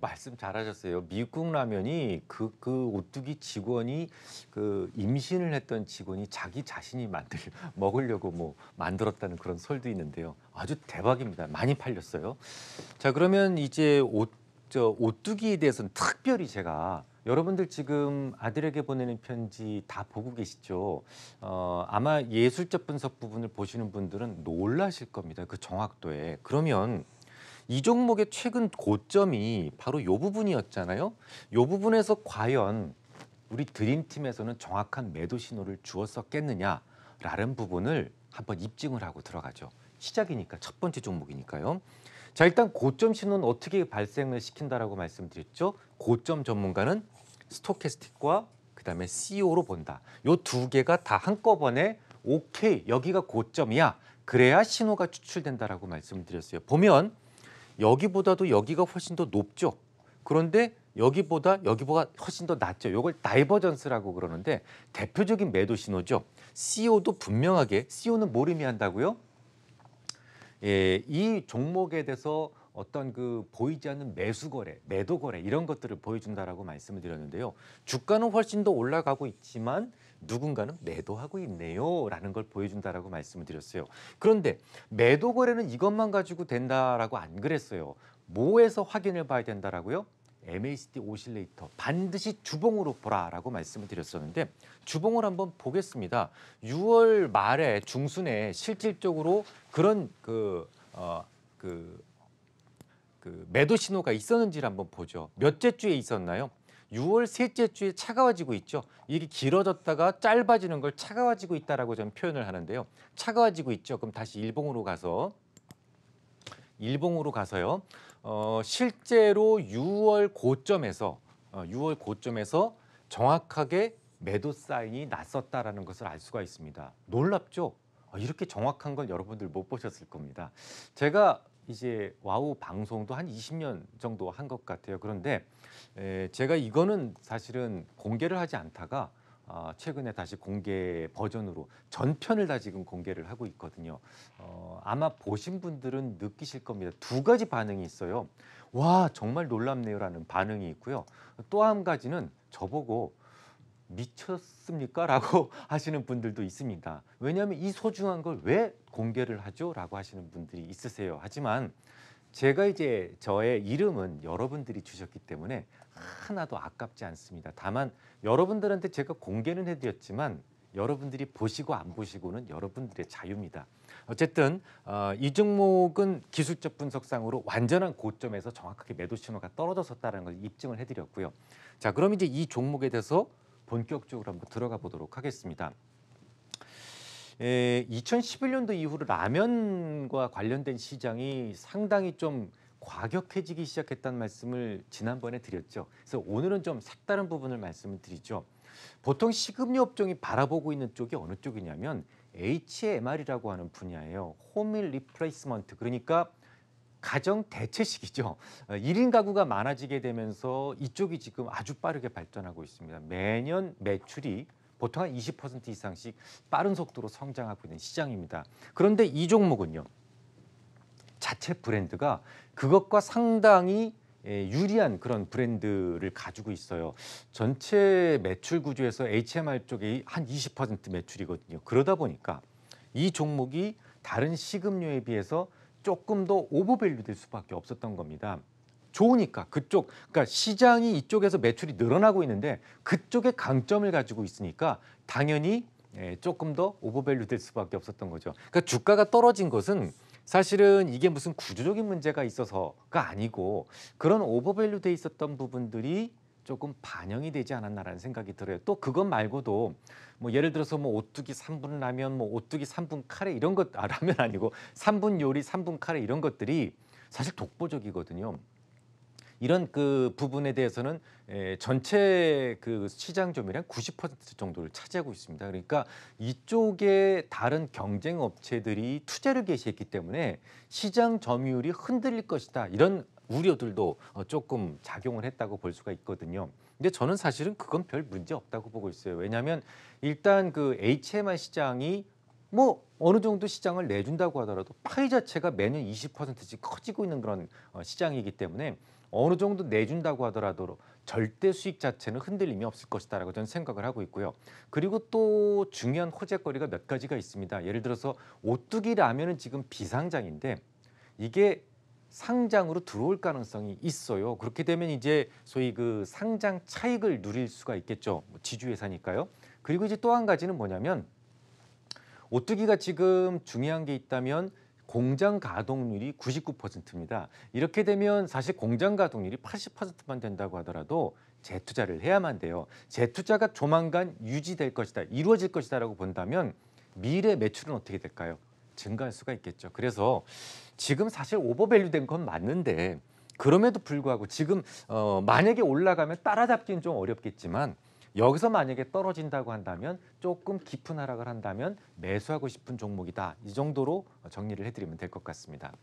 말씀 잘하셨어요. 미국 라면이 그 오뚜기 직원이 그 임신을 했던 직원이 자기 자신이 먹으려고 뭐 만들었다는 그런 설도 있는데요. 아주 대박입니다. 많이 팔렸어요. 자, 그러면 이제 오뚜기에 대해서는 특별히 제가 여러분들 지금 아들에게 보내는 편지 다 보고 계시죠? 아마 예술적 분석 부분을 보시는 분들은 놀라실 겁니다. 그 정확도에. 그러면 이 종목의 최근 고점이 바로 이 부분이었잖아요. 이 부분에서 과연 우리 드림팀에서는 정확한 매도 신호를 주었었겠느냐라는 부분을 한번 입증을 하고 들어가죠. 시작이니까 첫 번째 종목이니까요. 자, 일단 고점 신호는 어떻게 발생을 시킨다라고 말씀드렸죠. 고점 전문가는 스토캐스틱과 그다음에 CEO로 본다. 요 두 개가 다 한꺼번에 오케이, 여기가 고점이야. 그래야 신호가 추출된다라고 말씀을 드렸어요. 보면 여기보다도 여기가 훨씬 더 높죠. 그런데 여기보다 훨씬 더 낮죠. 이걸 다이버전스라고 그러는데 대표적인 매도 신호죠. CEO도 분명하게, CEO는 뭘 의미한다고요? 예, 이 종목에 대해서 어떤 그 보이지 않는 매수 거래, 매도 거래 이런 것들을 보여준다라고 말씀을 드렸는데요. 주가는 훨씬 더 올라가고 있지만 누군가는 매도하고 있네요라는 걸 보여준다라고 말씀을 드렸어요. 그런데 매도 거래는 이것만 가지고 된다라고 안 그랬어요. 뭐에서 확인을 봐야 된다라고요? MACD 오실레이터 반드시 주봉으로 보라라고 말씀을 드렸었는데 주봉을 한번 보겠습니다. 6월 말에 중순에 실질적으로 그런 매도 신호가 있었는지를 한번 보죠. 몇째 주에 있었나요? 6월 셋째 주에 차가워지고 있죠. 이게 길어졌다가 짧아지는 걸 차가워지고 있다라고 저는 표현을 하는데요. 차가워지고 있죠. 그럼 다시 일봉으로 가서요. 실제로 6월 고점에서 정확하게 매도 사인이 났었다라는 것을 알 수가 있습니다. 놀랍죠? 이렇게 정확한 걸 여러분들 못 보셨을 겁니다. 제가 이제 와우 방송도 한 20년 정도 한 것 같아요. 그런데 제가 이거는 사실은 공개를 하지 않다가 최근에 다시 공개 버전으로 전편을 다 지금 공개를 하고 있거든요. 아마 보신 분들은 느끼실 겁니다. 두 가지 반응이 있어요. 와, 정말 놀랍네요라는 반응이 있고요. 또 한 가지는 저보고 미쳤습니까? 라고 하시는 분들도 있습니다. 왜냐하면 이 소중한 걸 왜 공개를 하죠? 라고 하시는 분들이 있으세요. 하지만 제가 이제 저의 이름은 여러분들이 주셨기 때문에 하나도 아깝지 않습니다. 다만 여러분들한테 제가 공개는 해드렸지만 여러분들이 보시고 안 보시고는 여러분들의 자유입니다. 어쨌든 이 종목은 기술적 분석상으로 완전한 고점에서 정확하게 매도 신호가 떨어졌었다는 걸 입증을 해드렸고요. 자, 그럼 이제 이 종목에 대해서 본격적으로 한번 들어가 보도록 하겠습니다. 2011년도 이후로 라면과 관련된 시장이 상당히 좀 과격해지기 시작했다는 말씀을 지난번에 드렸죠. 그래서 오늘은 좀 색다른 부분을 말씀을 드리죠. 보통 식음료 업종이 바라보고 있는 쪽이 어느 쪽이냐면 HMR이라고 하는 분야예요. 홈밀 리플레이스먼트, 그러니까 가정 대체식이죠. 1인 가구가 많아지게 되면서 이쪽이 지금 아주 빠르게 발전하고 있습니다. 매년 매출이 보통 한 20% 이상씩 빠른 속도로 성장하고 있는 시장입니다. 그런데 이 종목은요, 자체 브랜드가 그것과 상당히 유리한 그런 브랜드를 가지고 있어요. 전체 매출 구조에서 HMR 쪽이 한 20% 매출이거든요. 그러다 보니까 이 종목이 다른 식음료에 비해서 조금 더 오버밸류 될 수밖에 없었던 겁니다. 좋으니까 그러니까 시장이 이쪽에서 매출이 늘어나고 있는데 그쪽에 강점을 가지고 있으니까 당연히 조금 더 오버밸류 될 수밖에 없었던 거죠. 그러니까 주가가 떨어진 것은 사실은 이게 무슨 구조적인 문제가 있어서가 아니고 그런 오버밸류 돼 있었던 부분들이 조금 반영이 되지 않았나라는 생각이 들어요. 또 그것 말고도 뭐 예를 들어서 뭐 오뚜기 3분 라면, 뭐 오뚜기 3분 카레 이런 것, 라면 아니고 3분 요리, 3분 카레 이런 것들이 사실 독보적이거든요. 이런 그 부분에 대해서는 전체 그 시장 점유율 한 90% 정도를 차지하고 있습니다. 그러니까 이쪽에 다른 경쟁 업체들이 투자를 개시했기 때문에 시장 점유율이 흔들릴 것이다. 이런 우려들도 조금 작용을 했다고 볼 수가 있거든요. 근데 저는 사실은 그건 별 문제 없다고 보고 있어요. 왜냐하면 일단 그 HMR 시장이 뭐 어느 정도 시장을 내준다고 하더라도 파이 자체가 매년 20%씩 커지고 있는 그런 시장이기 때문에 어느 정도 내준다고 하더라도 절대 수익 자체는 흔들림이 없을 것이다라고 저는 생각을 하고 있고요. 그리고 또 중요한 호재거리가 몇 가지가 있습니다. 예를 들어서 오뚜기 라면은 지금 비상장인데 이게 상장으로 들어올 가능성이 있어요. 그렇게 되면 이제 소위 그 상장 차익을 누릴 수가 있겠죠. 뭐 지주회사니까요. 그리고 이제 또 한 가지는 뭐냐면 오뚜기가 지금 중요한 게 있다면 공장 가동률이 99%입니다. 이렇게 되면 사실 공장 가동률이 80%만 된다고 하더라도 재투자를 해야만 돼요. 재투자가 조만간 유지될 것이다, 이루어질 것이다라고 본다면 미래 매출은 어떻게 될까요? 증가할 수가 있겠죠. 그래서 지금 사실 오버밸류된 건 맞는데 그럼에도 불구하고 지금 만약에 올라가면 따라잡기는 좀 어렵겠지만 여기서 만약에 떨어진다고 한다면 조금 깊은 하락을 한다면 매수하고 싶은 종목이다. 이 정도로 정리를 해드리면 될 것 같습니다.